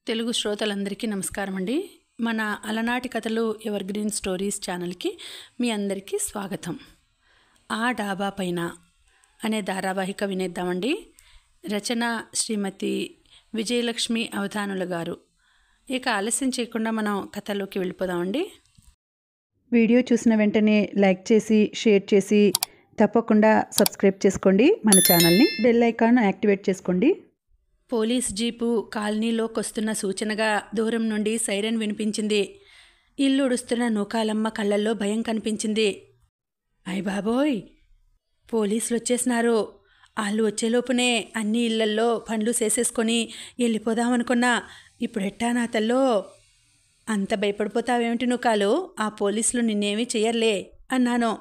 తెలుగు శ్రోతలందరికీ నమస్కారం అండి. మన అలనాటి కథలు ఎవర్ గ్రీన్ స్టోరీస్ ఛానల్కి మీ అందరికీ స్వాగతం. ఆ డాబా పైన అనే ధారావాహిక వినేద్దామండి. రచన శ్రీమతి విజయలక్ష్మి అవధానుల గారు. ఇక ఆలస్యం చేయకుండా మనం కథలోకి వెళ్ళిపోదామండి. వీడియో చూసిన వెంటనే లైక్ చేసి షేర్ చేసి తప్పకుండా సబ్స్క్రైబ్ చేసుకోండి. మన ఛానల్ని బెల్ ఐకాన్ యాక్టివేట్ చేసుకోండి. పోలీస్ జీపు కాలనీలోకి వస్తున్న సూచనగా దూరం నుండి సైరన్ వినిపించింది. ఇల్లు ఉడుస్తున్న నూకాలమ్మ కళ్ళల్లో భయం కనిపించింది. అయ్ బాబోయ్, పోలీసులు వచ్చేసినారు. వాళ్ళు వచ్చేలోపునే అన్ని ఇళ్లల్లో పనులు చేసేసుకొని వెళ్ళిపోదామనుకున్నా. ఇప్పుడు ఎట్టా నా తల్లో? అంత భయపడిపోతావేమిటి నూకాలు? ఆ పోలీసులు నిన్నేమీ చెయ్యర్లే అన్నాను.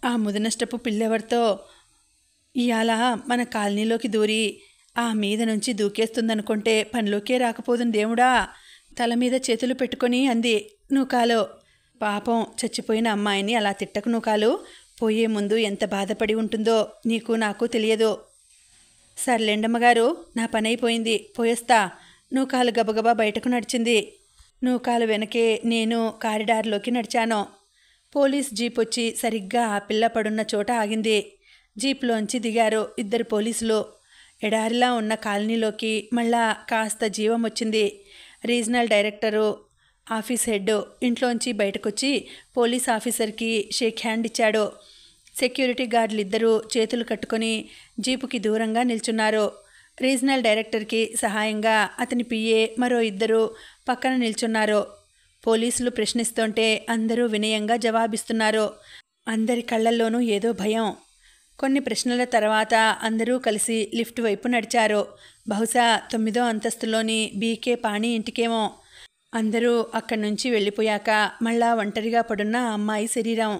ఆ ముదనష్టపు పిల్లెవరితో ఇవాళ మన కాలనీలోకి దూరి ఆ మీద నుంచి దూకేస్తుందనుకుంటే పనిలోకే రాకపోతుంది దేవుడా, తల మీద చేతులు పెట్టుకొని అంది నూకాలు. పాపం చచ్చిపోయిన అమ్మాయిని అలా తిట్టకు నూకాలు. పోయే ముందు ఎంత బాధపడి ఉంటుందో నీకు నాకు తెలియదు. సర్లేండమ్మగారు, నా పని అయిపోయింది, పోయేస్తా. నూకాలు గబగబా బయటకు నడిచింది. నూకాలు వెనకే నేను కారిడార్లోకి నడిచాను. పోలీస్ జీప్ వచ్చి సరిగ్గా ఆ పిల్ల పడున్న చోట ఆగింది. జీప్లోంచి దిగారు ఇద్దరు పోలీసులు. ఎడారిలా ఉన్న కాలనీలోకి మళ్ళా కాస్త జీవం వచ్చింది. రీజనల్ డైరెక్టరు, ఆఫీస్ హెడ్ ఇంట్లోంచి బయటకొచ్చి పోలీస్ ఆఫీసర్కి షేక్ హ్యాండ్ ఇచ్చాడు. సెక్యూరిటీ గార్డులు ఇద్దరూ చేతులు కట్టుకొని జీపుకి దూరంగా నిల్చున్నారు. రీజనల్ డైరెక్టర్కి సహాయంగా అతని పిఏ మరో ఇద్దరు పక్కన నిల్చున్నారు. పోలీసులు ప్రశ్నిస్తుంటే అందరూ వినయంగా జవాబిస్తున్నారు. అందరి కళ్ళల్లోనూ ఏదో భయం. కొన్ని ప్రశ్నల తర్వాత అందరూ కలిసి లిఫ్ట్ వైపు నడిచారు. బహుశా 9వ అంతస్తులోని బీకే పాణి ఇంటికేమో. అందరూ అక్కడి నుంచి వెళ్ళిపోయాక మళ్ళా ఒంటరిగా పడున్న ఆ అమ్మాయి శరీరం.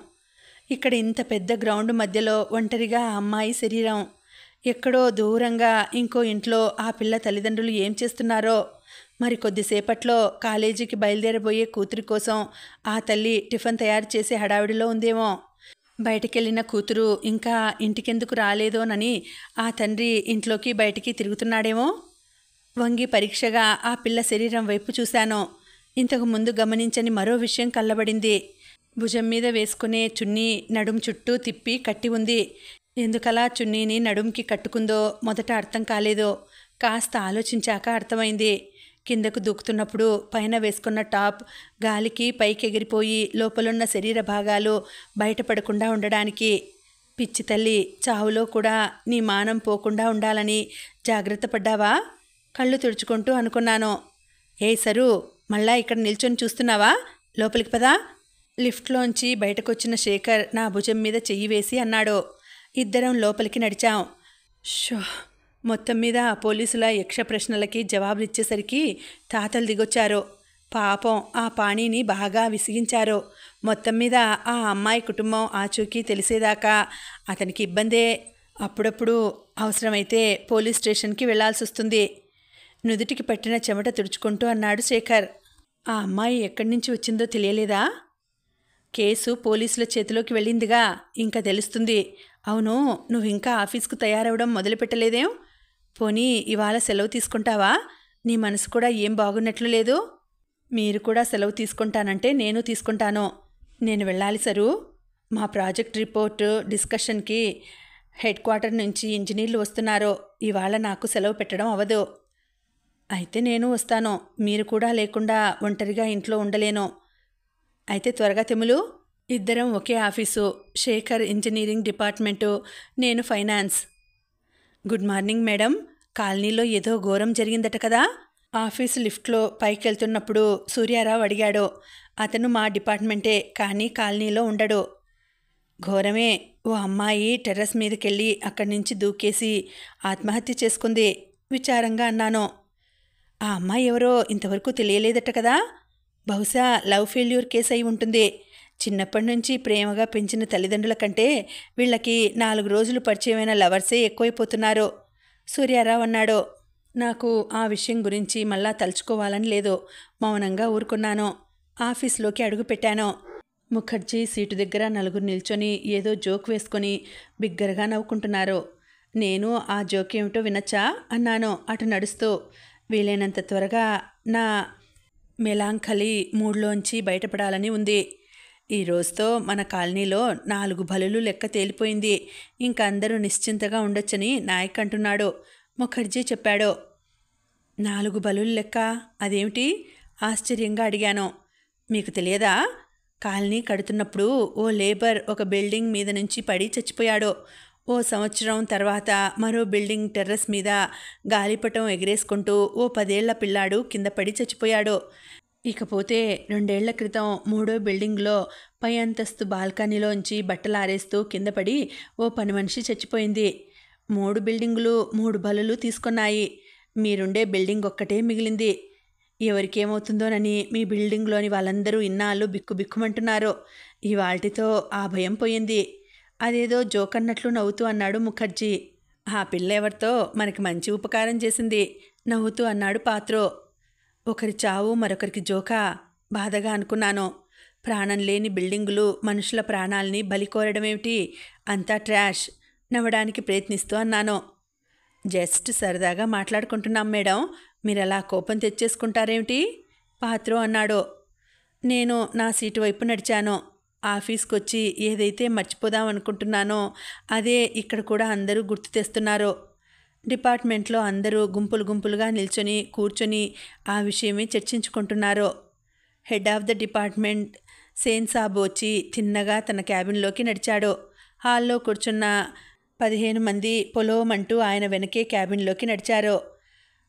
ఇక్కడ ఇంత పెద్ద గ్రౌండ్ మధ్యలో ఒంటరిగా ఆ అమ్మాయి శరీరం. ఎక్కడో దూరంగా ఇంకో ఇంట్లో ఆ పిల్ల తల్లిదండ్రులు ఏం చేస్తున్నారో. మరి కొద్దిసేపట్లో కాలేజీకి బయలుదేరబోయే కూతురి కోసం ఆ తల్లి టిఫిన్ తయారు చేసే హడావిడిలో ఉందేమో. బయటికెళ్ళిన కూతురు ఇంకా ఇంటికెందుకు రాలేదోనని ఆ తండ్రి ఇంట్లోకి బయటికి తిరుగుతున్నాడేమో. వంగి పరీక్షగా ఆ పిల్ల శరీరం వైపు చూశాను. ఇంతకు ముందు గమనించని మరో విషయం కళ్ళబడింది. భుజం మీద వేసుకునే చున్నీ నడుం చుట్టూ తిప్పి కట్టి ఉంది. ఎందుకలా చున్నీని నడుంకి కట్టుకుందో మొదట అర్థం కాలేదు. కాస్త ఆలోచించాక అర్థమైంది. కిందకు దూకుతున్నప్పుడు పైన వేసుకున్న టాప్ గాలికి పైకి ఎగిరిపోయి లోపలున్న శరీర భాగాలు బయటపడకుండా ఉండడానికి. పిచ్చి తల్లి, చావులో కూడా నీ మానం పోకుండా ఉండాలని జాగ్రత్త పడ్డావా? కళ్ళు తుడుచుకుంటూ అనుకున్నాను. ఏయ్ సరు, మళ్ళా ఇక్కడ నిల్చొని చూస్తున్నావా? లోపలికి పదా. లిఫ్ట్లోంచి బయటకొచ్చిన శేఖర్ నా భుజం మీద చెయ్యి వేసి అన్నాడు. ఇద్దరం లోపలికి నడిచాం. షో, మొత్తం మీద ఆ పోలీసుల యక్ష ప్రశ్నలకి జవాబులిచ్చేసరికి తాతలు దిగొచ్చారు. పాపం ఆ పాణిని బాగా విసిగించారు. మొత్తం మీద ఆ అమ్మాయి కుటుంబం ఆచూకీ తెలిసేదాకా అతనికి ఇబ్బందే. అప్పుడప్పుడు అవసరమైతే పోలీస్ స్టేషన్కి వెళ్లాల్సి వస్తుంది. నుదుటికి పట్టిన చెమట తుడుచుకుంటూ అన్నాడు శేఖర్. ఆ అమ్మాయి ఎక్కడి నుంచి వచ్చిందో తెలియలేదా? కేసు పోలీసుల చేతిలోకి వెళ్ళిందిగా, ఇంకా తెలుస్తుంది. అవును, నువ్వు ఇంకా ఆఫీస్కు తయారవడం మొదలుపెట్టలేదేం? పోనీ ఇవాళ సెలవు తీసుకుంటావా? నీ మనసు కూడా ఏం బాగున్నట్లు లేదు. మీరు కూడా సెలవు తీసుకుంటానంటే నేను తీసుకుంటాను. నేను వెళ్ళాలి సరు. మా ప్రాజెక్ట్ రిపోర్టు డిస్కషన్కి హెడ్ క్వార్టర్ నుంచి ఇంజనీర్లు వస్తున్నారు. ఇవాళ నాకు సెలవు పెట్టడం అవ్వదు. అయితే నేను వస్తాను. మీరు కూడా లేకుండా ఒంటరిగా ఇంట్లో ఉండలేను. అయితే త్వరగా తెములు. ఇద్దరం ఒకే ఆఫీసు. శేఖర్ ఇంజనీరింగ్ డిపార్ట్మెంటు, నేను ఫైనాన్స్. Good morning madam. కాలనీలో ఏదో ఘోరం జరిగిందట కదా? ఆఫీసు లిఫ్ట్లో పైకెళ్తున్నప్పుడు సూర్యారావు అడిగాడు. అతను మా డిపార్ట్మెంటే, కానీ కాలనీలో ఉండడు. ఘోరమే. ఓ అమ్మాయి టెర్రస్ మీదకెళ్ళి అక్కడి నుంచి దూకేసి ఆత్మహత్య చేసుకుంది. విచారంగా అన్నాను. ఆ అమ్మాయి ఎవరో ఇంతవరకు తెలియలేదట కదా? బహుశా లవ్ ఫెయిల్యూర్ కేసు అయి ఉంటుంది. చిన్నప్పటి నుంచి ప్రేమగా పెంచిన తల్లిదండ్రుల కంటే వీళ్ళకి 4 రోజులు పరిచయమైన లవర్సే ఎక్కువైపోతున్నారు. సూర్యారావు అన్నాడు. నాకు ఆ విషయం గురించి మళ్ళా తలుచుకోవాలని లేదు. మౌనంగా ఊరుకున్నాను. ఆఫీస్లోకి అడుగుపెట్టాను. ముఖర్జీ సీటు దగ్గర నలుగురు నిల్చొని ఏదో జోక్ వేసుకొని బిగ్గరగా నవ్వుకుంటున్నారు. నేను ఆ జోక్ ఏమిటో వినచ్చా అన్నాను అటు నడుస్తూ. వీలైనంత త్వరగా నా మెలాంకలి మూడ్లోంచి బయటపడాలని ఉంది. ఈ రోజుతో మన కాలనీలో 4 బలులు లెక్క తేలిపోయింది. ఇంక అందరూ నిశ్చింతగా ఉండొచ్చని నాయక్ అంటున్నాడు. ముఖర్జీ చెప్పాడు. 4 బలులు లెక్క అదేమిటి? ఆశ్చర్యంగా అడిగాను. మీకు తెలియదా? కాలనీ కడుతున్నప్పుడు ఓ లేబర్ ఒక బిల్డింగ్ మీద నుంచి పడి చచ్చిపోయాడు. ఓ సంవత్సరం తర్వాత మరో బిల్డింగ్ టెర్రస్ మీద గాలిపటం ఎగిరేసుకుంటూ ఓ 10 ఏళ్ల పిల్లాడు కింద పడి చచ్చిపోయాడు. ఇకపోతే 2 ఏళ్ల క్రితం 3వ బిల్డింగ్లో పై అంతస్తు బాల్కనీలోంచి బట్టలారేస్తూ కింద పడి ఓ పని మనిషి చచ్చిపోయింది. 3 బిల్డింగులు 3 బలులు తీసుకున్నాయి. మీరుండే బిల్డింగ్ ఒక్కటే మిగిలింది. ఎవరికేమవుతుందోనని మీ బిల్డింగ్లోని వాళ్ళందరూ ఇన్నాళ్ళు బిక్కుబిక్కుమంటున్నారు. ఇవాల్టితో ఆ భయం పోయింది. అదేదో జోకన్నట్లు నవ్వుతూ అన్నాడు ముఖర్జీ. ఆ పిల్ల ఎవరితో మనకి మంచి ఉపకారం చేసింది నవ్వుతూ అన్నాడు పాత్రో. ఒకరి చావు మరొకరికి జోకా? బాధగా అనుకున్నాను. ప్రాణం లేని బిల్డింగులు మనుషుల ప్రాణాల్ని బలి కోరడమేమిటి? అంతా ట్రాష్ నవ్వడానికి ప్రయత్నిస్తూ అన్నాను. జస్ట్ సరదాగా మాట్లాడుకుంటున్నాం మేడం, మీరలా కోపం తెచ్చేసుకుంటారేమిటి? పాత్రో అన్నాడు. నేను నా సీటు వైపు నడిచాను. ఆఫీస్కొచ్చి ఏదైతే మర్చిపోదాం అనుకుంటున్నానో అదే ఇక్కడ కూడా అందరూ గుర్తు తెస్తున్నారు. డిపార్ట్మెంట్లో అందరూ గుంపులు గుంపులుగా నిల్చొని కూర్చొని ఆ విషయమే చర్చించుకుంటున్నారు. Head of the department Sen Sahab వచ్చి తిన్నగా తన క్యాబిన్లోకి నడిచాడు. హాల్లో కూర్చున్న 15 మంది పొలోమంటూ ఆయన వెనకే క్యాబిన్లోకి నడిచారు.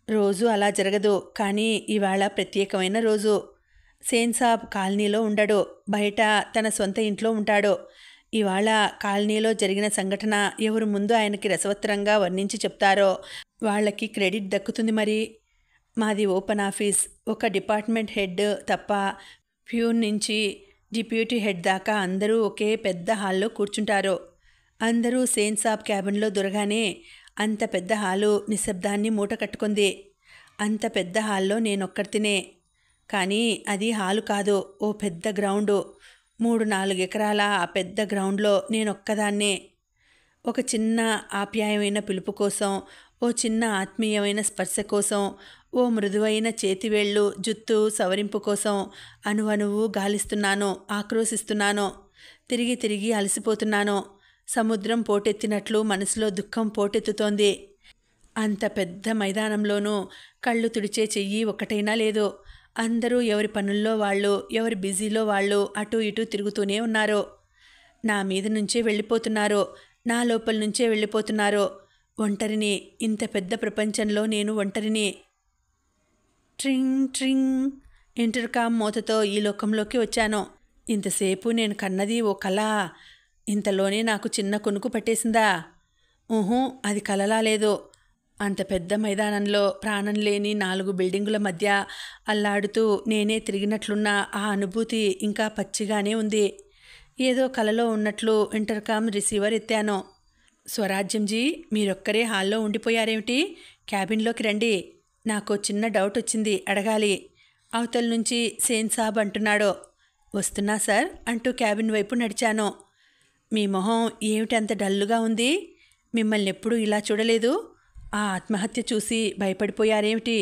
రోజు అలా జరగదు, కానీ ఇవాళ ప్రత్యేకమైన రోజు. సేన్ సాబ్ కాలనీలో ఉండడు, బయట తన సొంత ఇంట్లో ఉంటాడు. ఇవాళ కాలనీలో జరిగిన సంఘటన ఎవరు ముందు ఆయనకి రసవత్తరంగా వర్ణించి చెప్తారో వాళ్ళకి క్రెడిట్ దక్కుతుంది. మరి మాది ఓపెన్ ఆఫీస్. ఒక డిపార్ట్మెంట్ హెడ్ తప్ప ప్యూన్ నుంచి డిప్యూటీ హెడ్ దాకా అందరూ ఒకే పెద్ద హాల్లో కూర్చుంటారు. అందరూ సేన్ సాబ్ క్యాబిన్లో దొరగానే అంత పెద్ద హాలు నిశ్శబ్దాన్ని మూట కట్టుకుంది. అంత పెద్ద హాల్లో నేనొక్కడితినే. కానీ అది హాలు కాదు, ఓ పెద్ద గ్రౌండు. 3-4 ఎకరాల ఆ పెద్ద గ్రౌండ్లో నేనొక్కదాన్నే. ఒక చిన్న ఆప్యాయమైన పిలుపు కోసం, ఓ చిన్న ఆత్మీయమైన స్పర్శ కోసం, ఓ మృదువైన చేతివేళ్ళు జుత్తు సవరింపు కోసం అణువణువు గాలిస్తున్నాను, ఆక్రోశిస్తున్నాను. తిరిగి తిరిగి అలసిపోతున్నాను. సముద్రం పోటెత్తినట్లు మనసులో దుఃఖం పోటెత్తుతోంది. అంత పెద్ద మైదానంలోనూ కళ్ళు తుడిచే చెయ్యి ఒక్కటైనా లేదు. అందరూ ఎవరి పనుల్లో వాళ్ళు, ఎవరి బిజీలో వాళ్ళు అటూ ఇటూ తిరుగుతూనే ఉన్నారు. నా మీద నుంచే వెళ్ళిపోతున్నారు, నా లోపల నుంచే వెళ్ళిపోతున్నారు. ఒంటరిని, ఇంత పెద్ద ప్రపంచంలో నేను ఒంటరిని. ట్రింగ్ ట్రింగ్ ఇంటర్కామ్ మోతతో ఈ లోకంలోకి వచ్చాను. ఇంతసేపు నేను కన్నది ఓ కళ. ఇంతలోనే నాకు చిన్న కొనుకు పట్టేసిందా? అది కలలా లేదు. అంత పెద్ద మైదానంలో ప్రాణం లేని 4 బిల్డింగుల మధ్య అల్లాడుతూ నేనే తిరిగినట్లున్న ఆ అనుభూతి ఇంకా పచ్చిగానే ఉంది. ఏదో కలలో ఉన్నట్లు ఇంటర్కామ్ రిసీవర్ ఎత్తాను. స్వరాజ్యంజీ, మీరొక్కరే హాల్లో ఉండిపోయారేమిటి? క్యాబిన్లోకి రండి. నాకు చిన్న డౌట్ వచ్చింది, అడగాలి. అవతల నుంచి సేన్ సాబ్ అంటున్నాడు. వస్తున్నా సార్ అంటూ క్యాబిన్ వైపు నడిచాను. మీ మొహం ఏమిటి అంత డల్లుగా ఉంది? మిమ్మల్ని ఎప్పుడూ ఇలా చూడలేదు. ఆ ఆత్మహత్య చూసి భయపడిపోయారేమిటి?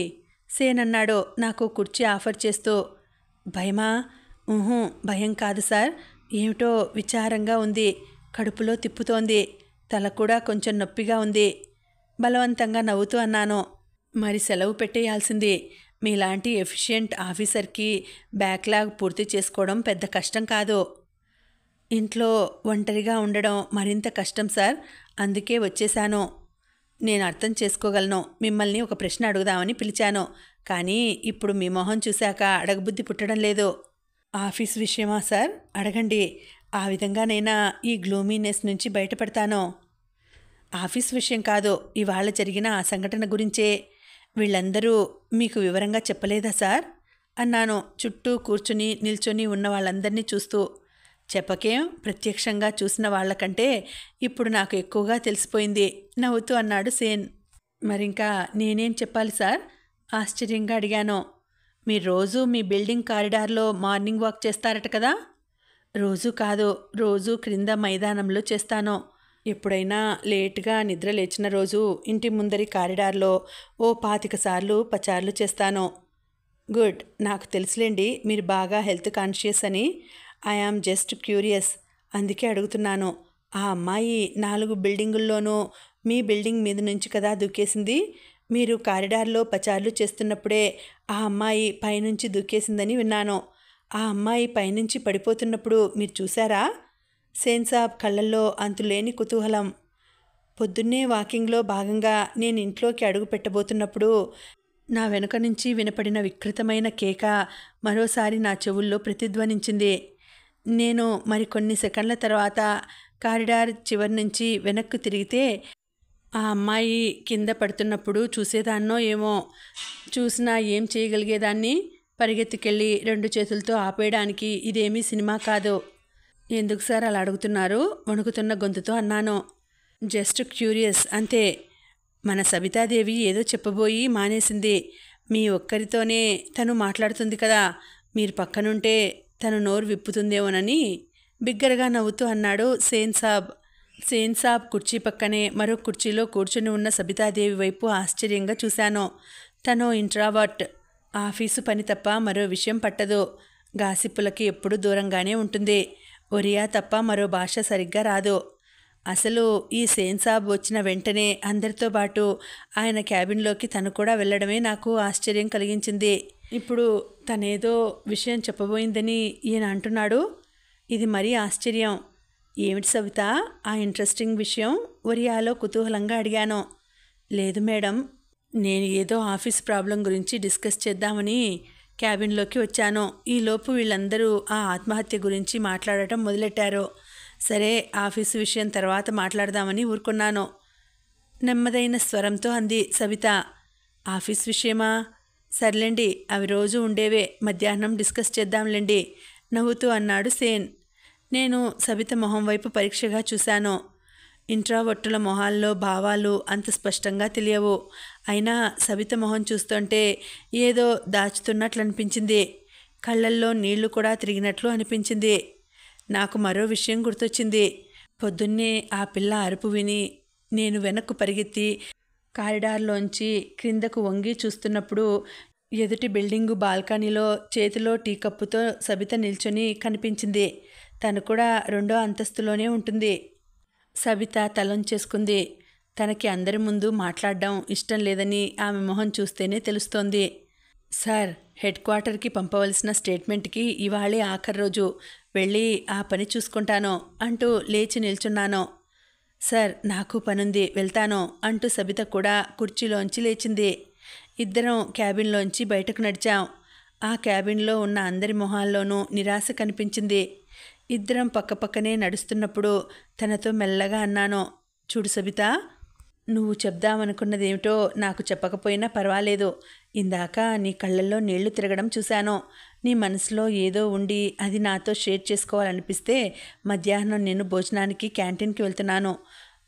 సేన్ అన్నాడు నాకు కుర్చీ ఆఫర్ చేస్తూ. భయమా? భయం కాదు సార్. ఏమిటో విచారంగా ఉంది. కడుపులో తిప్పుతోంది. తల కూడా కొంచెం నొప్పిగా ఉంది. బలవంతంగా నవ్వుతూ అన్నాను. మరి సెలవు పెట్టేయాల్సింది. మీలాంటి ఎఫిషియెంట్ ఆఫీసర్కి బ్యాక్లాగ్ పూర్తి చేసుకోవడం పెద్ద కష్టం కాదు. ఇంట్లో ఒంటరిగా ఉండడం మరింత కష్టం సార్. అందుకే వచ్చేశాను. నేను అర్థం చేసుకోగలను. మిమ్మల్ని ఒక ప్రశ్న అడుగుదామని పిలిచాను. కానీ ఇప్పుడు మీ మొహం చూశాక అడగబుద్ధి పుట్టడం లేదు. ఆఫీస్ విషయమా సార్? అడగండి. ఆ విధంగానైనా ఈ గ్లూమీనెస్ నుంచి బయటపడతాను. ఆఫీస్ విషయం కాదు, ఇవాళ జరిగిన ఆ సంఘటన గురించే. వీళ్ళందరూ మీకు వివరంగా చెప్పలేదా సార్ అన్నాను చుట్టూ కూర్చుని నిల్చొని ఉన్న వాళ్ళందరినీ చూస్తూ. చెప్పకేం, ప్రత్యక్షంగా చూసిన వాళ్ళకంటే ఇప్పుడు నాకు ఎక్కువగా తెలిసిపోయింది నవ్వుతూ అన్నాడు సేన్. మరింకా నేనేం చెప్పాలి సార్? ఆశ్చర్యంగా అడిగాను. మీరు రోజు మీ బిల్డింగ్ కారిడార్లో మార్నింగ్ వాక్ చేస్తారట కదా? రోజు కాదు, రోజు క్రింద మైదానంలో చేస్తాను. ఎప్పుడైనా లేటుగా నిద్ర లేచిన రోజు ఇంటి ముందరి కారిడార్లో ఓ 25 సార్లు పచార్లు చేస్తాను. గుడ్, నాకు తెలుసులేండి మీరు బాగా హెల్త్ కాన్షియస్ అని. ఐ యామ్ జస్ట్ క్యూరియస్, అందుకే అడుగుతున్నాను. ఆ అమ్మాయి 4 బిల్డింగుల్లోనూ మీ బిల్డింగ్ మీద నుంచి కదా దూకేసింది. మీరు కారిడార్లో పచార్లు చేస్తున్నప్పుడే ఆ అమ్మాయి పైనుంచి దూకేసిందని విన్నాను. ఆ అమ్మాయి పైనుంచి పడిపోతున్నప్పుడు మీరు చూసారా? సేన్ సాబ్ కళ్ళల్లో అంతులేని కుతూహలం. పొద్దున్నే వాకింగ్లో భాగంగా నేను ఇంట్లోకి అడుగు పెట్టబోతున్నప్పుడు నా వెనుక నుంచి వినపడిన వికృతమైన కేక మరోసారి నా చెవుల్లో ప్రతిధ్వనించింది. నేను మరికొన్ని సెకండ్ల తర్వాత కారిడార్ చివరి నుంచి వెనక్కు తిరిగితే ఆ అమ్మాయి కింద పడుతున్నప్పుడు చూసేదాన్నో ఏమో. చూసినా ఏం చేయగలిగేదాన్ని? పరిగెత్తుకెళ్ళి 2 చేతులతో ఆపేయడానికి ఇదేమీ సినిమా కాదు. ఎందుకు సార్ అలా అడుగుతున్నారు? వణుకుతున్న గొంతుతో అన్నాను. జస్ట్ క్యూరియస్ అంతే. మన సబితాదేవి ఏదో చెప్పబోయి మానేసింది. మీ ఒక్కరితోనే తను మాట్లాడుతుంది కదా, మీరు పక్కనుంటే తను నోరు విప్పుతుందేమోనని బిగ్గరగా నవ్వుతూ అన్నాడు సేన్ సాబ్. సేన్ సాబ్ కుర్చీ పక్కనే మరో కుర్చీలో కూర్చుని ఉన్న సబితాదేవి వైపు ఆశ్చర్యంగా చూశాను. తను ఇంట్రావర్ట్. ఆఫీసు పని తప్ప మరో విషయం పట్టదు. గాసిప్పులకి ఎప్పుడూ దూరంగానే ఉంటుంది. ఒరియా తప్ప మరో భాష సరిగ్గా రాదు. అసలు ఈ సేన్ సాబ్ వచ్చిన వెంటనే అందరితో పాటు ఆయన క్యాబిన్లోకి తను కూడా వెళ్ళడమే నాకు ఆశ్చర్యం కలిగించింది. ఇప్పుడు తనేదో విషయం చెప్పబోయిందని ఈయన అంటున్నాడు. ఇది మరీ ఆశ్చర్యం. ఏమిటి సవిత ఆ ఇంట్రెస్టింగ్ విషయం? ఒరియాలో కుతూహలంగా అడిగాను. లేదు మేడం, నేను ఏదో ఆఫీస్ ప్రాబ్లం గురించి డిస్కస్ చేద్దామని క్యాబిన్లోకి వచ్చాను. ఈలోపు వీళ్ళందరూ ఆ ఆత్మహత్య గురించి మాట్లాడటం మొదలెట్టారు. సరే, ఆఫీసు విషయం తర్వాత మాట్లాడదామని ఊరుకున్నాను. నెమ్మదైన స్వరంతో అంది సవిత. ఆఫీస్ విషయమా? సర్లేండి, అవి రోజు ఉండేవే. మధ్యాహ్నం డిస్కస్ చేద్దాంలేండి నవ్వుతూ అన్నాడు సేన్. నేను సబిత మొహం వైపు పరీక్షగా చూశాను. ఇంట్రావర్టుల మొహాల్లో భావాలు అంత స్పష్టంగా తెలియవు. అయినా సబిత మొహం చూస్తుంటే ఏదో దాచుతున్నట్లు అనిపించింది. కళ్ళల్లో నీళ్లు కూడా తిరిగినట్లు అనిపించింది. నాకు మరో విషయం గుర్తొచ్చింది. పొద్దున్నే ఆ పిల్ల అరుపు విని నేను వెనక్కు పరిగెత్తి కారిడార్లోంచి క్రిందకు వంగి చూస్తున్నప్పుడు ఎదుటి బిల్డింగు బాల్కనీలో చేతిలో టీ కప్పుతో సబిత నిల్చొని కనిపించింది. తను కూడా 2వ అంతస్తులోనే ఉంటుంది. సబిత తలొంచేసుకుంది. తనకి అందరి ముందు మాట్లాడడం ఇష్టం లేదని ఆమె మొహం చూస్తేనే తెలుస్తోంది. సార్, హెడ్ క్వార్టర్కి పంపవలసిన స్టేట్మెంట్కి ఇవాళే ఆఖరి రోజు. వెళ్ళి ఆ పని చూసుకుంటాను అంటూ లేచి నిల్చున్నాను. సార్, నాకు పనుంది, వెళ్తాను అంటూ సబిత కూడా కుర్చీలోంచి లేచింది. ఇద్దరం క్యాబిన్లోంచి బయటకు నడిచాం. ఆ క్యాబిన్లో ఉన్న అందరి మొహాల్లోనూ నిరాశ కనిపించింది. ఇద్దరం పక్కపక్కనే నడుస్తున్నప్పుడు తనతో మెల్లగా అన్నాను. చూడు సబిత, నువ్వు చెప్దామనుకున్నదేమిటో నాకు చెప్పకపోయినా పర్వాలేదు. ఇందాక నీ కళ్ళల్లో నీళ్లు తిరగడం చూశాను. నీ మనసులో ఏదో ఉండి అది నాతో షేర్ చేసుకోవాలనిపిస్తే మధ్యాహ్నం నేను భోజనానికి క్యాంటీన్కి వెళ్తున్నాను.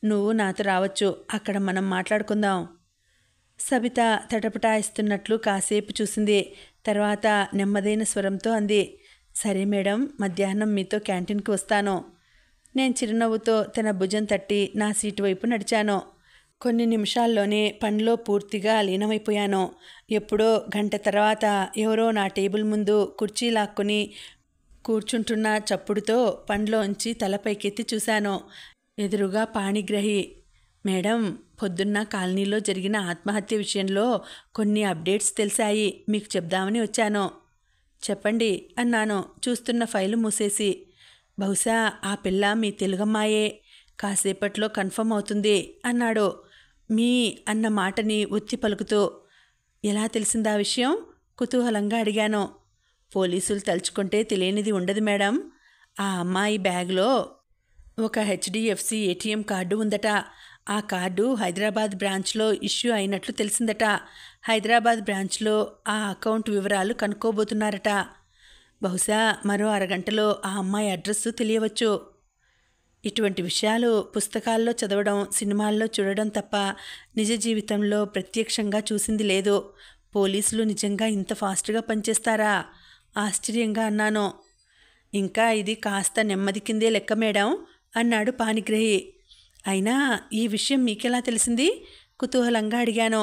నువ్వు నాతో రావచ్చు. అక్కడ మనం మాట్లాడుకుందాం. సబిత తటపటాయిస్తున్నట్లు కాసేపు చూసింది. తర్వాత నెమ్మదైన స్వరంతో అంది. సరే మేడం, మధ్యాహ్నం మీతో క్యాంటీన్కి వస్తాను. నేను చిరునవ్వుతో తన భుజం తట్టి నా సీటు వైపు నడిచాను. కొన్ని నిమిషాల్లోనే పనిలో పూర్తిగా లీనమైపోయాను. ఎప్పుడో గంట తర్వాత ఎవరో నా టేబుల్ ముందు కుర్చీ లాక్కుని కూర్చుంటున్న చప్పుడుతో పనిలోంచి తల పైకెత్తి చూశాను. ఎదురుగా పాణిగ్రహి. మేడం, పొద్దున్న కాలనీలో జరిగిన ఆత్మహత్య విషయంలో కొన్ని అప్డేట్స్ తెలిసాయి. మీకు చెప్దామని వచ్చాను. చెప్పండి అన్నాను చూస్తున్న ఫైలు మూసేసి. బహుశా ఆ పిల్ల మీ తెలుగమ్మాయే. కాసేపట్లో కన్ఫర్మ్ అవుతుంది అన్నాడు మీ అన్న మాటని ఒత్తి పలుకుతూ. ఎలా తెలిసిందా విషయం? కుతూహలంగా అడిగాను. పోలీసులు తలుచుకుంటే తెలియనిది ఉండదు మేడం. ఆ అమ్మాయి బ్యాగ్లో ఒక హెచ్డిఎఫ్సి ఏటీఎం కార్డు ఉందట. ఆ కార్డు హైదరాబాద్ బ్రాంచ్లో ఇష్యూ అయినట్లు తెలిసిందట. హైదరాబాద్ బ్రాంచ్లో ఆ అకౌంట్ వివరాలు కనుక్కోబోతున్నారట. బహుశా మరో అరగంటలో ఆ అమ్మాయి అడ్రస్సు తెలియవచ్చు. ఇటువంటి విషయాలు పుస్తకాల్లో చదవడం, సినిమాల్లో చూడడం తప్ప నిజ జీవితంలో ప్రత్యక్షంగా చూసింది లేదు. పోలీసులు నిజంగా ఇంత ఫాస్ట్గా పనిచేస్తారా? ఆశ్చర్యంగా అన్నాను. ఇంకా ఇది కాస్త నెమ్మది కిందే లెక్క మేడం అన్నాడు పాణిగ్రహి. అయినా ఈ విషయం మీకెలా తెలిసింది? కుతూహలంగా అడిగాను.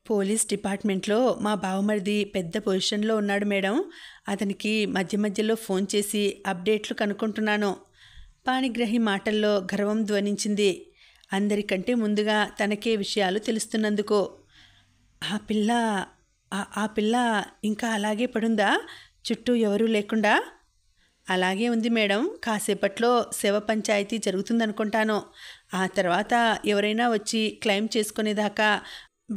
పోలీస్ డిపార్ట్మెంట్లో మా బావమరిది పెద్ద పొజిషన్లో ఉన్నాడు మేడం. అతనికి మధ్య మధ్యలో ఫోన్ చేసి అప్డేట్లు కనుక్కుంటున్నాను. పాణిగ్రాహి మాటల్లో గర్వం ధ్వనించింది. అందరికంటే ముందుగా తనకే విషయాలు తెలుస్తున్నందుకు. ఆ పిల్ల ఆ పిల్ల ఇంకా అలాగే పడుందా? చుట్టూ ఎవరూ లేకుండా? అలాగే ఉంది మేడం. కాసేపట్లో శవ పంచాయతీ జరుగుతుందనుకుంటాను. ఆ తర్వాత ఎవరైనా వచ్చి క్లెయిమ్ చేసుకునేదాకా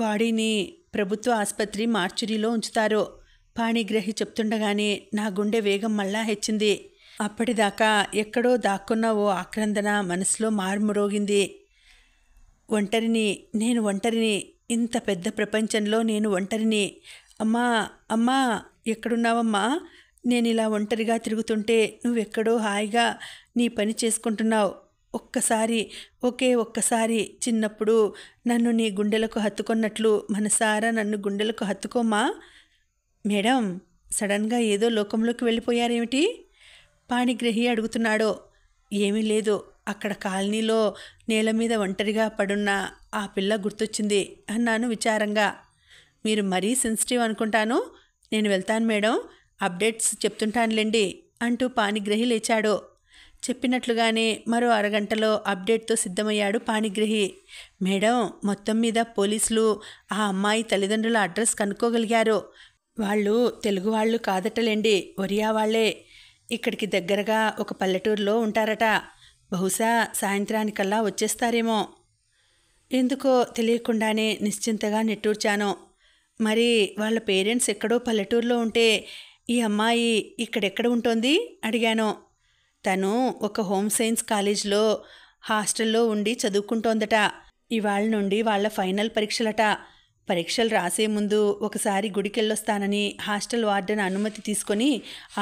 బాడీని ప్రభుత్వ ఆసుపత్రి మార్చురీలో ఉంచుతారు. పాణిగ్రహి చెప్తుండగానే నా గుండె వేగం మళ్ళా హెచ్చింది. అప్పటిదాకా ఎక్కడో దాక్కున్న ఓ ఆక్రందన మనసులో మార్మురోగింది. నేను ఒంటరిని. ఇంత పెద్ద ప్రపంచంలో నేను ఒంటరిని. అమ్మా అమ్మా ఎక్కడున్నావమ్మా? నేను ఇలా ఒంటరిగా తిరుగుతుంటే నువ్వెక్కడో హాయిగా నీ పని చేసుకుంటున్నావు. ఒకే ఒక్కసారి చిన్నప్పుడు నన్ను నీ గుండెలకు హత్తుకున్నట్లు మనసారా నన్ను గుండెలకు హత్తుకోమా. మేడం, సడన్గా ఏదో లోకంలోకి వెళ్ళిపోయారేమిటి? పాణిగ్రహి అడుగుతున్నాడు. ఏమీ లేదు. అక్కడ కాలనీలో నేల మీద ఒంటరిగా పడున్న ఆ పిల్ల గుర్తొచ్చింది అన్నాను విచారంగా. మీరు మరీ సెన్సిటివ్ అనుకుంటాను. నేను వెళ్తాను మేడం. అప్డేట్స్ చెప్తుంటానులేండి అంటూ పాణిగ్రహి లేచాడు. చెప్పినట్లుగానే మరో అరగంటలో అప్డేట్తో సిద్ధమయ్యాడు పాణిగ్రహి. మేడం, మొత్తం మీద పోలీసులు ఆ అమ్మాయి తల్లిదండ్రుల అడ్రస్ కనుక్కోగలిగారు. వాళ్ళు తెలుగు వాళ్ళు కాదటలేండి, ఒరియా వాళ్లే. ఇక్కడికి దగ్గరగా ఒక పల్లెటూరులో ఉంటారట. బహుశా సాయంత్రానికల్లా వచ్చేస్తారేమో. ఎందుకో తెలియకుండానే నిశ్చింతగా నిట్టూర్చాను. మరి వాళ్ళ పేరెంట్స్ ఎక్కడో పల్లెటూరులో ఉంటే ఈ అమ్మాయి ఇక్కడెక్కడ ఉంటోంది అడిగాను. తను ఒక హోమ్ సైన్స్ కాలేజ్లో హాస్టల్లో ఉండి చదువుకుంటోందట. ఇవాళ నుండి వాళ్ళ ఫైనల్ పరీక్షలట. పరీక్షలు రాసే ముందు ఒకసారి గుడికెళ్ళొస్తానని హాస్టల్ వార్డెన్ అనుమతి తీసుకొని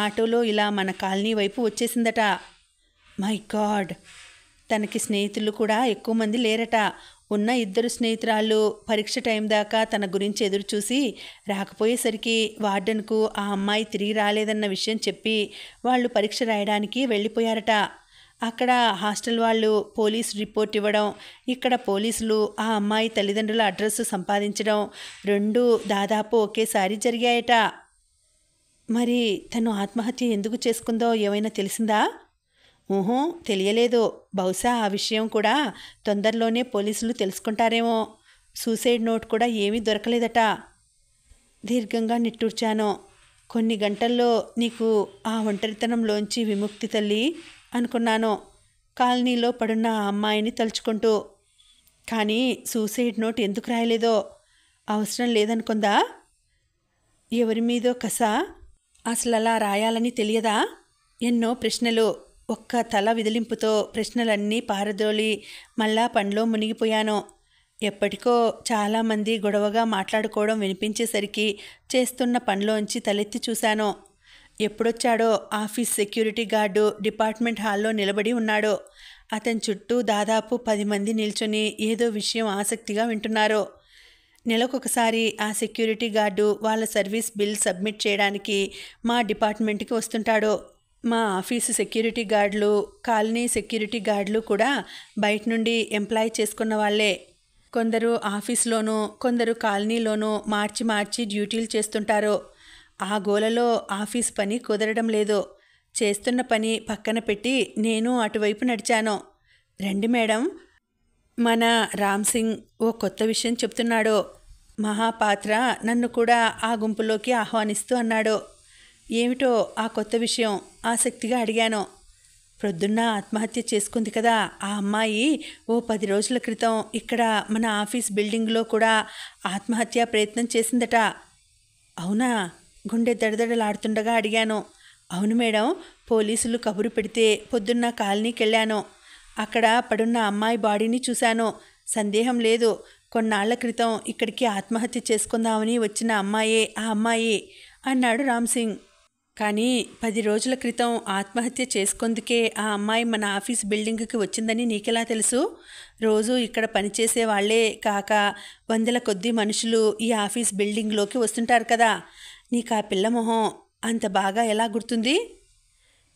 ఆటోలో ఇలా మన కాలనీ వైపు వచ్చేసిందట. My God! తనకి స్నేహితులు కూడా ఎక్కువ మంది లేరట. ఉన్న 2 స్నేహితురాళ్ళు పరీక్ష టైం దాకా తన గురించి ఎదురుచూసి రాకపోయేసరికి వార్డెన్కు ఆ అమ్మాయి తిరిగి రాలేదన్న విషయం చెప్పి వాళ్ళు పరీక్ష రాయడానికి వెళ్ళిపోయారట. అక్కడ హాస్టల్ వాళ్ళు పోలీసు రిపోర్ట్ ఇవ్వడం, ఇక్కడ పోలీసులు ఆ అమ్మాయి తల్లిదండ్రుల అడ్రస్ సంపాదించడం రెండూ దాదాపు ఒకేసారి జరిగాయట. మరి తను ఆత్మహత్య ఎందుకు చేసుకుందో ఏమైనా తెలిసిందా? ఊహూ, తెలియలేదు. బహుశా ఆ విషయం కూడా తొందరలోనే పోలీసులు తెలుసుకుంటారేమో. సూసైడ్ నోట్ కూడా ఏమీ దొరకలేదట. దీర్ఘంగా నిట్టూర్చాను. కొన్ని గంటల్లో నీకు ఆ ఒంటరితనంలోంచి విముక్తి తల్లి అనుకున్నాను, కాలనీలో పడున్న ఆ అమ్మాయిని తలుచుకుంటూ. కానీ సూసైడ్ నోట్ ఎందుకు రాయలేదో? అవసరం లేదనుకుందా? ఎవరి మీదో కస? అసలు అలా రాయాలని తెలియదా? ఎన్నో ప్రశ్నలు. ఒక్క తల విదిలింపుతో ప్రశ్నలన్నీ పారదోలి మళ్ళా పనిలో మునిగిపోయాను. ఎప్పటికో చాలామంది గొడవగా మాట్లాడుకోవడం వినిపించేసరికి చేస్తున్న పనిలోంచి తలెత్తి చూశాను. ఎప్పుడొచ్చాడో ఆఫీస్ సెక్యూరిటీ గార్డు డిపార్ట్మెంట్ హాల్లో నిలబడి ఉన్నాడు. అతని చుట్టూ దాదాపు 10 మంది నిల్చొని ఏదో విషయం ఆసక్తిగా వింటున్నారు. నెలకొకసారి ఆ సెక్యూరిటీ గార్డు వాళ్ళ సర్వీస్ బిల్ సబ్మిట్ చేయడానికి మా డిపార్ట్మెంట్కి వస్తుంటాడు. మా ఆఫీసు సెక్యూరిటీ గార్డులు, కాలనీ సెక్యూరిటీ గార్డులు కూడా బయట నుండి ఎంప్లాయ్ చేసుకున్న వాళ్ళే. కొందరు ఆఫీస్లోనూ కొందరు కాలనీలోనూ మార్చి మార్చి డ్యూటీలు చేస్తుంటారు. ఆ గోలలో ఆఫీస్ పని కుదరడం లేదు. చేస్తున్న పని పక్కన పెట్టి నేను అటువైపు నడిచాను. రండి మేడం, మన రామ్ సింగ్ ఓ కొత్త విషయం చెప్తున్నాడు. మహాపాత్ర నన్ను కూడా ఆ గుంపులోకి ఆహ్వానిస్తూ అన్నాడు. ఏమిటో ఆ కొత్త విషయం? ఆసక్తిగా అడిగాను. ప్రొద్దున్న ఆత్మహత్య చేసుకుంది కదా ఆ అమ్మాయి, ఓ 10 రోజుల క్రితం ఇక్కడ మన ఆఫీస్ బిల్డింగ్లో కూడా ఆత్మహత్యా ప్రయత్నం చేసిందట. అవునా? గుండె దడదడలాడుతుండగా అడిగాను. అవును మేడం, పోలీసులు కబురు పెడితే పొద్దున్న కాలనీకి వెళ్ళాను. అక్కడ పడున్న అమ్మాయి బాడీని చూశాను. సందేహం లేదు, కొన్నాళ్ల క్రితం ఇక్కడికి ఆత్మహత్య చేసుకుందామని వచ్చిన అమ్మాయే ఆ అమ్మాయి అన్నాడు రామ్ సింగ్. కానీ 10 రోజుల క్రితం ఆత్మహత్య చేసుకుందుకే ఆ అమ్మాయి మన ఆఫీస్ బిల్డింగ్కి వచ్చిందని నీకెలా తెలుసు? రోజు ఇక్కడ పనిచేసే వాళ్లే కాక 100ల కొద్దీ మనుషులు ఈ ఆఫీస్ బిల్డింగ్లోకి వస్తుంటారు కదా. నీకు ఆ పిల్ల మొహం అంత బాగా ఎలా గుర్తుంది?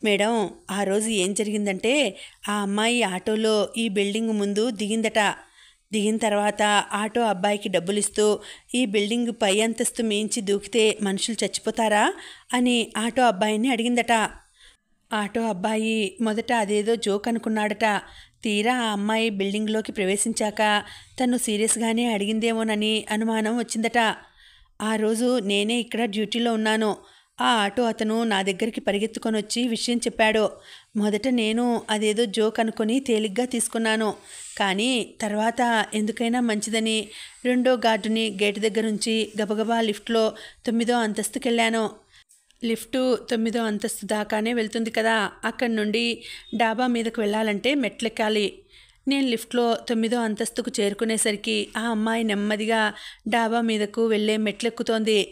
మేడం, ఆ రోజు ఏం జరిగిందంటే ఆ అమ్మాయి ఆటోలో ఈ బిల్డింగ్ ముందు దిగిందట. దిగిన తర్వాత ఆటో అబ్బాయికి డబ్బులిస్తూ ఈ బిల్డింగ్ పై అంతస్తు మించి దూకితే మనుషులు చచ్చిపోతారా అని ఆటో అబ్బాయిని అడిగిందట. ఆటో అబ్బాయి మొదట అదేదో జోక్ అనుకున్నాడట. తీరా ఆ అమ్మాయి బిల్డింగ్లోకి ప్రవేశించాక తను సీరియస్గానే అడిగిందేమోనని అనుమానం వచ్చిందట. ఆ రోజు నేనే ఇక్కడ డ్యూటీలో ఉన్నాను. ఆ ఆటో అతను నా దగ్గరికి పరిగెత్తుకొని వచ్చి విషయం చెప్పాడు. మొదట నేను అదేదో జోక్ అనుకొని తేలిగ్గా తీసుకున్నాను. కానీ తర్వాత ఎందుకైనా మంచిదని రెండో గార్డుని గేటు దగ్గర ఉంచి గబగబా లిఫ్ట్లో 9వ అంతస్తుకెళ్ళాను. లిఫ్టు 9వ అంతస్తు దాకానే వెళ్తుంది కదా. అక్కడి నుండి డాబా మీదకు వెళ్ళాలంటే మెట్లెక్కాలి. నేను లిఫ్ట్లో 9వ అంతస్తుకు చేరుకునేసరికి ఆ అమ్మాయి నెమ్మదిగా డాబా మీదకు వెళ్ళే మెట్లెక్కుతోంది.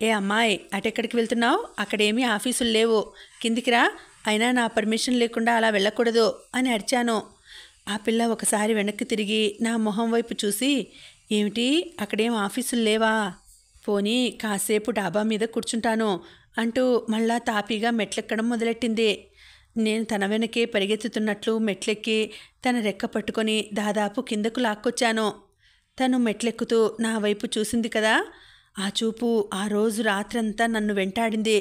ఏ అమ్మాయి, అటెక్కడికి వెళ్తున్నావు? అక్కడేమీ ఆఫీసులు లేవు, కిందికి రా. అయినా నా పర్మిషన్ లేకుండా అలా వెళ్ళకూడదు అని అరిచాను. ఆ పిల్ల ఒకసారి వెనక్కి తిరిగి నా మొహం వైపు చూసి, ఏమిటి అక్కడేం ఆఫీసులు లేవా? పోనీ కాసేపు డాబా మీద కూర్చుంటాను అంటూ మళ్ళా తాపీగా మెట్లెక్కడం మొదలెట్టింది. నేను తన వెనకే పరిగెత్తుతున్నట్లు మెట్లెక్కి తన రెక్క పట్టుకొని దాదాపు కిందకు లాక్కొచ్చాను. తను మెట్లెక్కుతూ నా వైపు చూసింది కదా. ఆ చూపు ఆ రోజు రాత్రంతా నన్ను వెంటాడింది.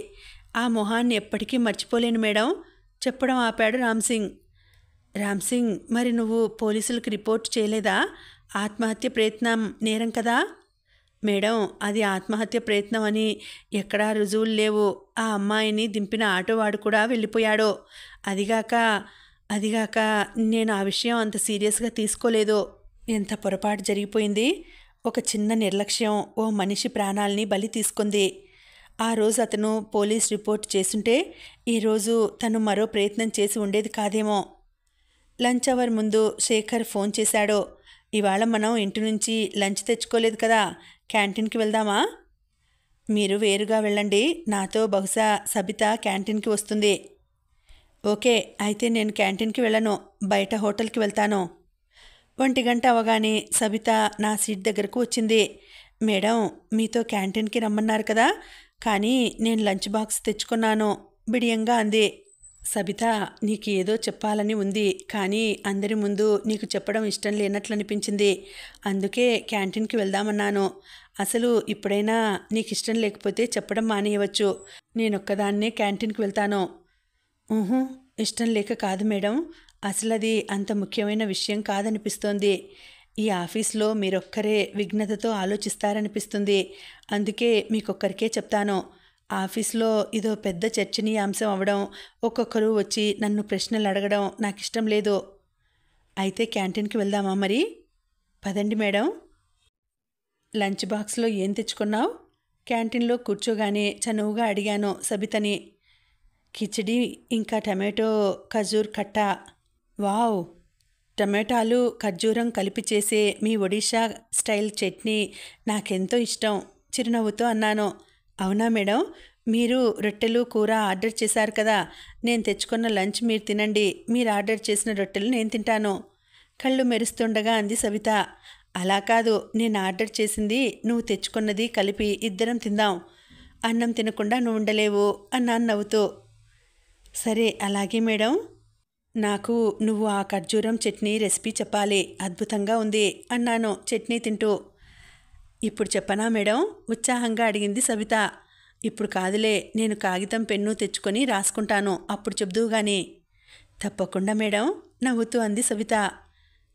ఆ మొహాన్ని ఎప్పటికీ మర్చిపోలేను మేడం చెప్పడం ఆపాడు రామ్సింగ్. రామ్సింగ్, మరి నువ్వు పోలీసులకు రిపోర్ట్ చేయలేదా? ఆత్మహత్య ప్రయత్నం నేరం కదా? మేడం, అది ఆత్మహత్య ప్రయత్నం అని ఎక్కడా రుజువులు లేవు. ఆ అమ్మాయిని దింపిన ఆటోవాడు కూడా వెళ్ళిపోయాడు. అదిగాక నేను ఆ విషయం అంత సీరియస్గా తీసుకోలేదు. ఎంత పొరపాటు జరిగిపోయింది. ఒక చిన్న నిర్లక్ష్యం ఓ మనిషి ప్రాణాల్ని బలి తీసుకుంది. ఆ రోజు అతను పోలీస్ రిపోర్ట్ చేసుంటే ఈరోజు తను మరో ప్రయత్నం చేసి ఉండేది కాదేమో. లంచ్ అవర్ ముందు శేఖర్ ఫోన్ చేశాడు. ఇవాళ మనం ఇంటి నుంచి లంచ్ తెచ్చుకోలేదు కదా, క్యాంటీన్కి వెళ్దామా? మీరు వేరుగా వెళ్ళండి, నాతో బహుశా సబిత క్యాంటీన్కి వస్తుంది. ఓకే, అయితే నేను క్యాంటీన్కి వెళ్ళను, బయట హోటల్కి వెళ్తాను. 1 గంట అవగానే సబిత నా సీట్ దగ్గరకు వచ్చింది. మేడం, మీతో క్యాంటీన్కి రమ్మన్నారు కదా, కానీ నేను లంచ్ బాక్స్ తెచ్చుకున్నాను బిడియంగా అంది. సబిత, నీకు ఏదో చెప్పాలని ఉంది, కానీ అందరి ముందు నీకు చెప్పడం ఇష్టం లేనట్లు అనిపించింది. అందుకే క్యాంటీన్కి వెళ్దామన్నాను. అసలు ఇప్పుడైనా నీకు ఇష్టం లేకపోతే చెప్పడం మానేయవచ్చు. నేనొక్కదాన్నే క్యాంటీన్కి వెళ్తాను. ఇష్టం లేక కాదు మేడం, అసలు అది అంత ముఖ్యమైన విషయం కాదనిపిస్తోంది. ఈ ఆఫీస్లో మీరొక్కరే విఘ్నతతో ఆలోచిస్తారనిపిస్తుంది. అందుకే మీకొక్కరికే చెప్తాను. ఆఫీస్లో ఇదో పెద్ద చర్చనీయాంశం అవ్వడం, ఒక్కొక్కరు వచ్చి నన్ను ప్రశ్నలు అడగడం నాకు ఇష్టం లేదు. అయితే క్యాంటీన్కి వెళ్దామా మరి? పదండి మేడం. లంచ్ బాక్స్లో ఏం తెచ్చుకున్నావు? క్యాంటీన్లో కూర్చోగానే చనువుగా అడిగాను సబితని. కిచిడి ఇంకా టమాటో ఖజూర్ కట్ట. వావ్, టమాటాలు ఖర్జూరం కలిపి చేసే మీ ఒడిషా స్టైల్ చట్నీ నాకెంతో ఇష్టం చిరునవ్వుతో అన్నాను. అవునా మేడం, మీరు రొట్టెలు కూర ఆర్డర్ చేశారు కదా, నేను తెచ్చుకున్న లంచ్ మీరు తినండి, మీరు ఆర్డర్ చేసిన రొట్టెలు నేను తింటాను. కళ్ళు మెరుస్తుండగా అంది సవిత. అలా కాదు, నేను ఆర్డర్ చేసింది నువ్వు తెచ్చుకున్నది కలిపి ఇద్దరం తిందాం. అన్నం తినకుండా నువ్వు ఉండలేవు అన్నాను నవ్వుతూ. సరే అలాగే మేడం. నాకు నువ్వు ఆ ఖర్జూరం చట్నీ రెసిపీ చెప్పాలి, అద్భుతంగా ఉంది అన్నాను చట్నీ తింటూ. ఇప్పుడు చెప్పనా మేడం? ఉత్సాహంగా అడిగింది సవిత. ఇప్పుడు కాదులే, నేను కాగితం పెన్ను తెచ్చుకొని రాసుకుంటాను, అప్పుడు చెబుదువు గాని. తప్పకుండా మేడం నవ్వుతూ అంది సవిత.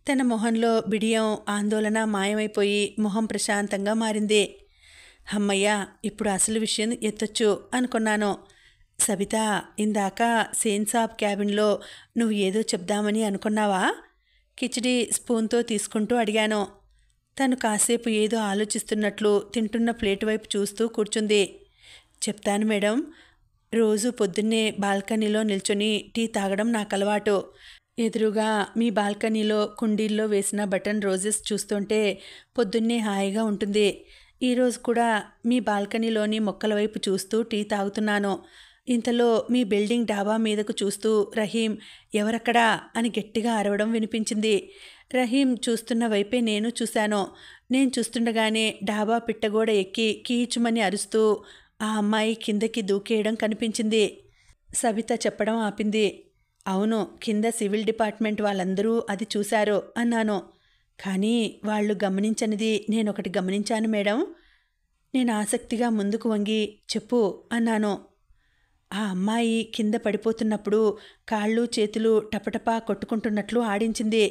తన మొహంలో బిడియం ఆందోళన మాయమైపోయి మొహం ప్రశాంతంగా మారింది. అమ్మయ్య, ఇప్పుడు అసలు విషయం ఎత్తొచ్చు అనుకున్నాను. సబిత, ఇందాక సేన్సాబ్ క్యాబిన్లో నువ్వు ఏదో చెప్దామని అనుకున్నావా? కిచిడి స్పూన్తో తీసుకుంటూ అడిగాను. తను కాసేపు ఏదో ఆలోచిస్తున్నట్లు తింటున్న ప్లేటు వైపు చూస్తూ కూర్చుంది. చెప్తాను మేడం. రోజు పొద్దున్నే బాల్కనీలో నిల్చొని టీ తాగడం నాకు అలవాటు. ఎదురుగా మీ బాల్కనీలో కుండీల్లో వేసిన బటన్ రోజెస్ చూస్తుంటే పొద్దున్నే హాయిగా ఉంటుంది. ఈరోజు కూడా మీ బాల్కనీలోని మొక్కల వైపు చూస్తూ టీ తాగుతున్నాను. ఇంతలో మీ బిల్డింగ్ డాబా మీదకు చూస్తూ రహీం ఎవరక్కడా అని గట్టిగా అరవడం వినిపించింది. రహీం చూస్తున్న వైపే నేను చూశాను. నేను చూస్తుండగానే డాబా పిట్టగోడ ఎక్కి కీచుమని అరుస్తూ ఆ అమ్మాయి కిందకి దూకేయడం కనిపించింది. సబిత చెప్పడం ఆపింది. అవును, కింద సివిల్ డిపార్ట్మెంట్ వాళ్ళందరూ అది చూశారు అన్నాను. కానీ వాళ్ళు గమనించనిది నేనొకటి గమనించాను మేడం. నేను ఆసక్తిగా ముందుకు వంగి చెప్పు అన్నాను. ఆ అమ్మాయి కింద పడిపోతున్నప్పుడు కాళ్ళు చేతులు టపటపా కొట్టుకుంటున్నట్లు ఆడించింది.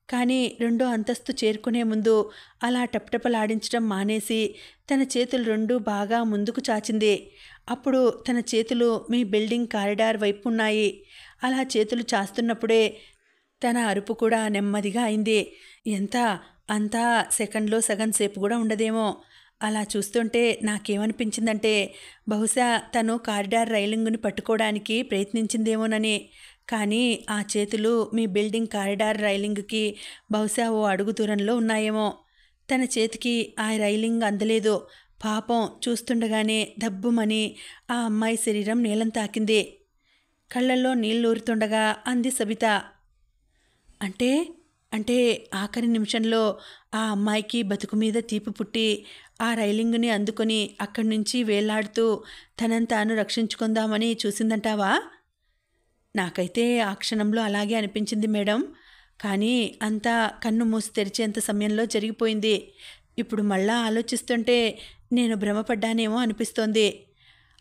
కానీ రెండో అంతస్తు చేరుకునే ముందు అలా టపటపలాడించడం మానేసి తన చేతులు రెండూ బాగా ముందుకు చాచింది. అప్పుడు తన చేతులు మీ బిల్డింగ్ కారిడార్ వైపు ఉన్నాయి. అలా చేతులు చాస్తున్నప్పుడే తన అరుపు కూడా నెమ్మదిగా అయింది. ఎంత అంతా సెకండ్లో సగం సేపు కూడా ఉండదేమో. అలా చూస్తుంటే నాకేమనిపించిందంటే బహుశా తను కారిడార్ రైలింగుని పట్టుకోవడానికి ప్రయత్నించిందేమోనని. కానీ ఆ చేతులు మీ బిల్డింగ్ కారిడార్ రైలింగ్కి బహుశా ఓ అడుగు దూరంలో ఉన్నాయేమో. తన చేతికి ఆ రైలింగ్ అందలేదు. పాపం చూస్తుండగానే దబ్బుమని ఆ అమ్మాయి శరీరం నేలం తాకింది. కళ్ళల్లో నీళ్ళూరుతుండగా అంది సబిత. అంటే అంటే ఆఖరి నిమిషంలో ఆ అమ్మాయికి బతుకు మీద తీపి పుట్టి ఆ రైలింగుని అందుకొని అక్కడి నుంచి వేలాడుతూ తనని తాను రక్షించుకుందామని చూసిందంటావా? నాకైతే ఆ క్షణంలో అలాగే అనిపించింది మేడం. కానీ అంతా కన్ను మూసి తెరిచేంత సమయంలో జరిగిపోయింది. ఇప్పుడు మళ్ళా ఆలోచిస్తుంటే నేను భ్రమపడ్డానేమో అనిపిస్తోంది.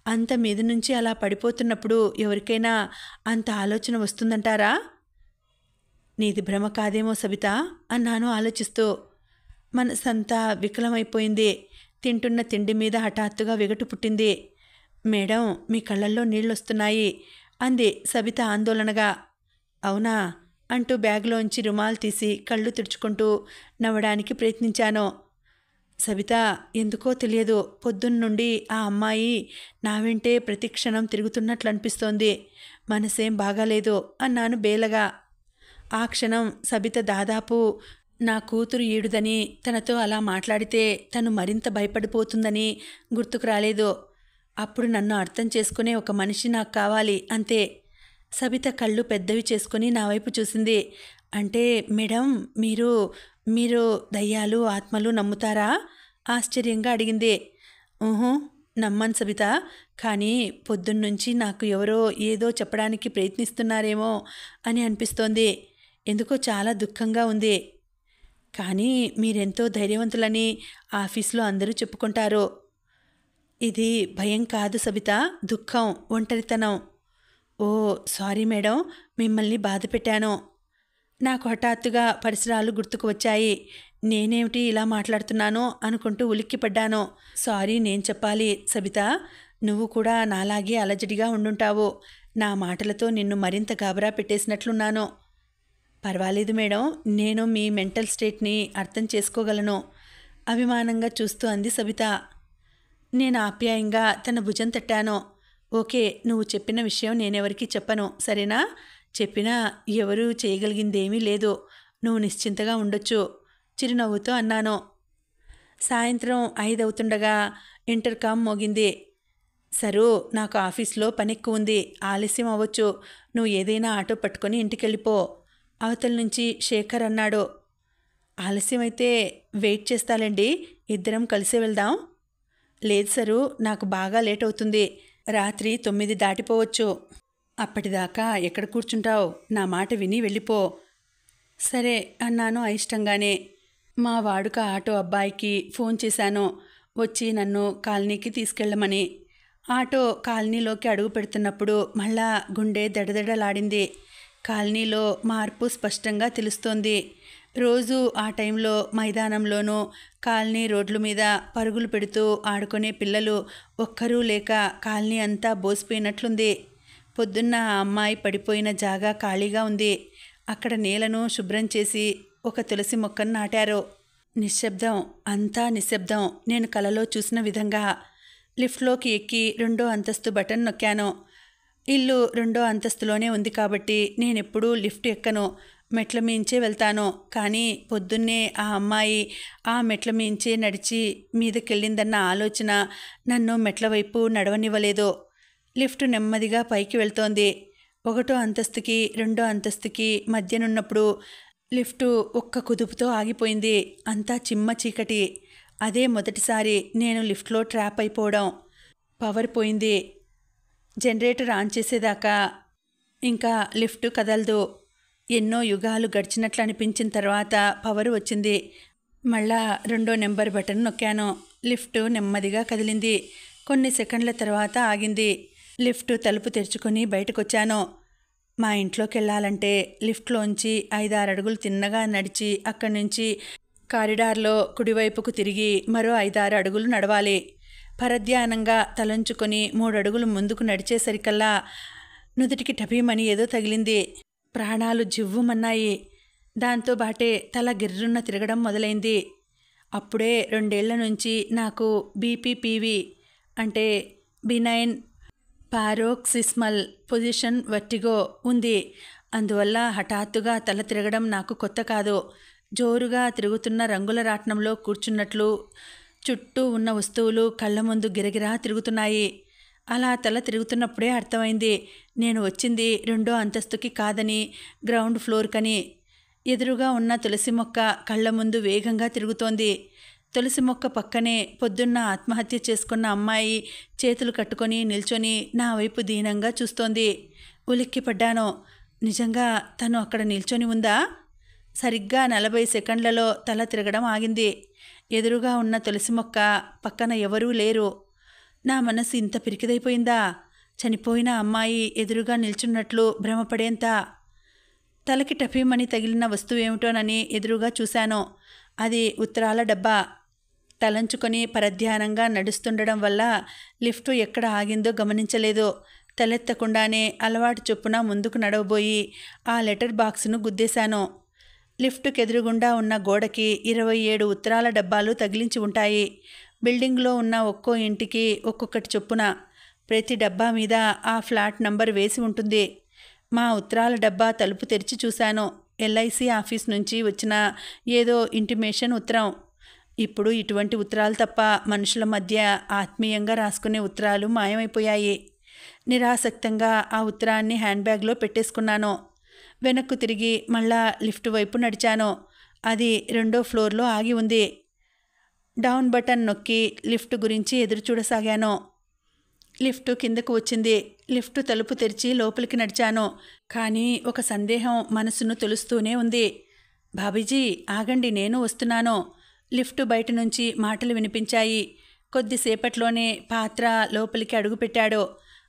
అంత మీద నుంచి అలా పడిపోతున్నప్పుడు ఎవరికైనా అంత ఆలోచన వస్తుందంటారా? నీది భ్రమ కాదేమో సబిత అన్నాను ఆలోచిస్తూ. మనసంతా వికలమైపోయింది. తింటున్న తిండి మీద హఠాత్తుగా వెగటు పుట్టింది. మేడం, మీ కళ్ళల్లో నీళ్ళొస్తున్నాయి అంది సబిత ఆందోళనగా. అవునా అంటూ బ్యాగ్లోంచి రుమాలు తీసి కళ్ళు తుడుచుకుంటూ నవ్వడానికి ప్రయత్నించాను. సబిత, ఎందుకో తెలియదు, పొద్దున్నుండి ఆ అమ్మాయి నా వెంటే ప్రతి క్షణం తిరుగుతున్నట్లు అనిపిస్తోంది. మనసేం బాగాలేదు అన్నాను బేలగా. ఆ క్షణం సబిత దాదాపు నా కూతురు ఈడుదని, తనతో అలా మాట్లాడితే తను మరింత భయపడిపోతుందని గుర్తుకు రాలేదు. అప్పుడు నన్ను అర్థం చేసుకునే ఒక మనిషి నాకు కావాలి, అంతే. సబిత కళ్ళు పెద్దవి చేసుకుని నా వైపు చూసింది. అంటే మేడం, మీరు దయ్యాలు ఆత్మలు నమ్ముతారా? ఆశ్చర్యంగా అడిగింది. ఊహు, నమ్మను సబిత. కానీ పొద్దున్నుంచి నాకు ఎవరో ఏదో చెప్పడానికి ప్రయత్నిస్తున్నారేమో అని అనిపిస్తోంది. ఎందుకో చాలా దుఃఖంగా ఉంది. కానీ మీరెంతో ధైర్యవంతులని ఆఫీస్లో అందరూ చెప్పుకుంటారు. ఇది భయం కాదు సబిత, దుఃఖం, ఒంటరితనం. ఓ సారీ మేడం, మిమ్మల్ని బాధ పెట్టాను. నాకు హఠాత్తుగా పరిసరాలు గుర్తుకు వచ్చాయి. నేనేమిటి ఇలా మాట్లాడుతున్నానో అనుకుంటూ ఉలిక్కిపడ్డాను. సారీ నేను చెప్పాలి సబిత. నువ్వు కూడా నాలాగే అలజడిగా ఉండుంటావు. నా మాటలతో నిన్ను మరింత గాబరా పెట్టేసినట్లున్నాను. పర్వాలేదు మేడం, నేను మీ మెంటల్ స్టేట్ని అర్థం చేసుకోగలను అభిమానంగా చూస్తూ అంది సబిత. నేను ఆప్యాయంగా తన భుజం తట్టాను. ఓకే, నువ్వు చెప్పిన విషయం నేనెవరికీ చెప్పను, సరేనా? చెప్పినా ఎవరూ చేయగలిగిందేమీ లేదు. నువ్వు నిశ్చింతగా ఉండొచ్చు చిరునవ్వుతో అన్నాను. సాయంత్రం 5 అవుతుండగా ఇంటర్కామ్ మోగింది. సరు, నాకు ఆఫీస్లో పనెక్కువ ఉంది, ఆలస్యం అవ్వచ్చు. నువ్వు ఏదైనా ఆటో పట్టుకొని ఇంటికెళ్ళిపో అవతల నుంచి శేఖర్ అన్నాడు. ఆలస్యమైతే వెయిట్ చేస్తాలండి, ఇద్దరం కలిసే వెళ్దాం. లేదు సరు, నాకు బాగా లేట్ అవుతుంది. రాత్రి 9 దాటిపోవచ్చు. అప్పటిదాకా ఎక్కడ కూర్చుంటావు? నా మాట విని వెళ్ళిపో. సరే అన్నాను అయిష్టంగానే. మా వాడుక ఆటో అబ్బాయికి ఫోన్ చేశాను, వచ్చి నన్ను కాలనీకి తీసుకెళ్ళమని. ఆటో కాలనీలోకి అడుగు పెడుతున్నప్పుడు మళ్ళా గుండె దడదడలాడింది. కాలనీలో మార్పు స్పష్టంగా తెలుస్తోంది. రోజు ఆ టైంలో మైదానంలోనూ కాలనీ రోడ్ల మీద పరుగులు పెడుతూ ఆడుకునే పిల్లలు ఒక్కరూ లేక కాలనీ అంతా బోసిపోయినట్లుంది. పొద్దున్న ఆ అమ్మాయి పడిపోయిన జాగా ఖాళీగా ఉంది. అక్కడ నేలను శుభ్రం చేసి ఒక తులసి మొక్కను నాటారు. నిశ్శబ్దం, అంతా నిశ్శబ్దం. నేను కలలో చూసిన విధంగా లిఫ్ట్లోకి ఎక్కి 2వ అంతస్తు బటన్ నొక్కాను. ఇల్లు 2వ అంతస్తులోనే ఉంది కాబట్టి నేనెప్పుడూ లిఫ్ట్ ఎక్కను, మెట్ల మీంచే వెళ్తాను. కానీ పొద్దున్నే ఆ అమ్మాయి ఆ మెట్ల మీంచే నడిచి మీదకెళ్ళిందన్న ఆలోచన నన్ను మెట్ల వైపు నడవనివ్వలేదు. లిఫ్ట్ నెమ్మదిగా పైకి వెళ్తోంది. 1వ అంతస్తుకి 2వ అంతస్తుకి మధ్యనున్నప్పుడు లిఫ్టు ఒక్క కుదుపుతో ఆగిపోయింది. అంతా చిమ్మ చీకటి. అదే మొదటిసారి నేను లిఫ్ట్లో ట్రాప్ అయిపోవడం. పవర్ పోయింది. జనరేటర్ ఆన్ చేసేదాకా ఇంకా లిఫ్ట్ కదలదు. ఎన్నో యుగాలు గడిచినట్లు అనిపించిన తర్వాత పవర్ వచ్చింది. మళ్ళా 2వ నెంబర్ బటన్ నొక్కాను. లిఫ్ట్ నెమ్మదిగా కదిలింది. కొన్ని సెకండ్ల తర్వాత ఆగింది. లిఫ్ట్ తలుపు తెరుచుకొని బయటకొచ్చాను. మా ఇంట్లోకి వెళ్ళాలంటే లిఫ్ట్లోంచి 5-6 అడుగులు తిన్నగా నడిచి అక్కడి నుంచి కారిడార్లో కుడివైపుకు తిరిగి మరో 5-6 అడుగులు నడవాలి. పరధ్యానంగా తలంచుకొని 3 అడుగులు ముందుకు నడిచేసరికల్లా నుదుటికి టపీమని ఏదో తగిలింది. ప్రాణాలు జివ్వుమన్నాయి. దాంతో బాటే తల గిర్రున్న తిరగడం మొదలైంది. అప్పుడే 2 ఏళ్ల నుంచి నాకు బీపీపీవీ అంటే బినైన్ పారోక్సిస్మల్ పొజిషన్ వర్టిగో ఉంది. అందువల్ల హఠాత్తుగా తల తిరగడం నాకు కొత్త కాదు. జోరుగా తిరుగుతున్న రంగుల రాట్నంలో కూర్చున్నట్లు చుట్టూ ఉన్న వస్తువులు కళ్ళ ముందు గిరగిరా తిరుగుతున్నాయి. అలా తల తిరుగుతున్నప్పుడే అర్థమైంది నేను వచ్చింది 2వ అంతస్తుకి కాదని, గ్రౌండ్ ఫ్లోర్కని. ఎదురుగా ఉన్న తులసి మొక్క కళ్ళ ముందు వేగంగా తిరుగుతోంది. తులసి మొక్క పక్కనే పొద్దున్న ఆత్మహత్య చేసుకున్న అమ్మాయి చేతులు కట్టుకొని నిల్చొని నా వైపు దీనంగా చూస్తోంది. ఉలిక్కిపడ్డాను. నిజంగా తను అక్కడ నిల్చొని ఉందా? సరిగ్గా 40 సెకండ్లలో తల తిరగడం ఆగింది. ఎదురుగా ఉన్న తులసి మొక్క పక్కన ఎవరూ లేరు. నా మనసు ఇంత పిరికిదైపోయిందా? చనిపోయిన అమ్మాయి ఎదురుగా నిల్చున్నట్లు భ్రమపడేంత. తలకి టఫీమని తగిలిన వస్తువేమిటోనని ఎదురుగా చూశాను. అది ఉత్తరాల డబ్బా. తలంచుకొని పరధ్యానంగా నడుస్తుండడం వల్ల లిఫ్ట్ ఎక్కడ ఆగిందో గమనించలేదు. తలెత్తకుండానే అలవాటు చొప్పున ముందుకు నడవబోయి ఆ లెటర్ బాక్సును గుద్దేశాను. లిఫ్ట్కి ఎదురుగుండా ఉన్న గోడకి 27 ఉత్తరాల డబ్బాలు తగిలించి ఉంటాయి. బిల్డింగ్లో ఉన్న ఒక్కో ఇంటికి ఒక్కొక్కటి చొప్పున. ప్రతి డబ్బా మీద ఆ ఫ్లాట్ నంబర్ వేసి ఉంటుంది. మా ఉత్తరాల డబ్బా తలుపు తెరిచి చూశాను. LIC ఆఫీస్ నుంచి వచ్చిన ఏదో ఇంటిమేషన్ ఉత్తరం. ఇప్పుడు ఇటువంటి ఉత్తరాలు తప్ప మనుషుల మధ్య ఆత్మీయంగా రాసుకునే ఉత్తరాలు మాయమైపోయాయి. నిరాసక్తంగా ఆ ఉత్తరాన్ని హ్యాండ్బ్యాగ్లో పెట్టేసుకున్నాను. వెనక్కు తిరిగి మళ్ళా లిఫ్ట్ వైపు నడిచాను. అది 2వ ఫ్లోర్లో ఆగి ఉంది. డౌన్ బటన్ నొక్కి లిఫ్ట్ గురించి ఎదురు చూడసాగాను. లిఫ్ట్ కిందకు వచ్చింది. లిఫ్ట్ తలుపు తెరిచి లోపలికి నడిచాను. కానీ ఒక సందేహం మనసును తొలుస్తూనే ఉంది. బాబీజీ ఆగండి, నేను వస్తున్నాను. లిఫ్ట్ బయట నుంచి మాటలు వినిపించాయి. కొద్దిసేపట్లోనే పాత్ర లోపలికి అడుగుపెట్టాడు.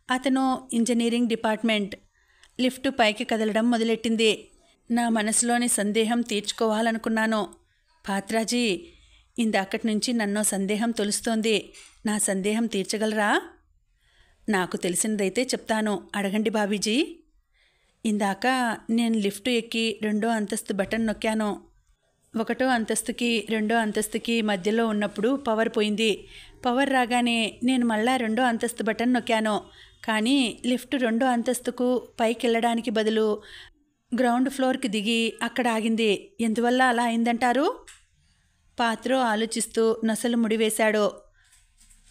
అతను ఇంజనీరింగ్ డిపార్ట్మెంట్. లిఫ్ట్ పైకి కదలడం మొదలెట్టింది. నా మనసులోని సందేహం తీర్చుకోవాలనుకున్నాను. పాత్రాజీ, ఇందాకటి నుంచి నన్నో సందేహం తొలుస్తోంది. నా సందేహం తీర్చగలరా? నాకు తెలిసినదైతే చెప్తాను, అడగండి బాబీజీ. ఇందాక నేను లిఫ్ట్ ఎక్కి 2వ అంతస్తు బటన్ నొక్కాను. 1వ అంతస్తుకి 2వ అంతస్తుకి మధ్యలో ఉన్నప్పుడు పవర్ పోయింది. పవర్ రాగానే నేను మళ్ళా 2వ అంతస్తు బటన్ నొక్కాను. కానీ లిఫ్ట్ 2వ అంతస్తుకు పైకి వెళ్ళడానికి బదులు గ్రౌండ్ ఫ్లోర్కి దిగి అక్కడ ఆగింది. ఎందువల్ల అలా అయిందంటారు? పాత్రో ఆలోచిస్తూ నొసలు ముడివేశాడు.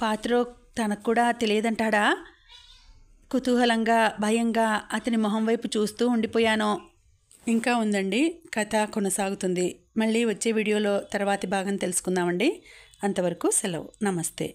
పాత్రో తనకు కూడా తెలియదంటాడా? కుతూహలంగా భయంగా అతని మొహం వైపు చూస్తూ ఉండిపోయాను. ఇంకా ఉందండి, కథ కొనసాగుతుంది. మళ్ళీ వచ్చే వీడియోలో తర్వాతి భాగం తెలుసుకుందామండి. అంతవరకు సెలవు. నమస్తే.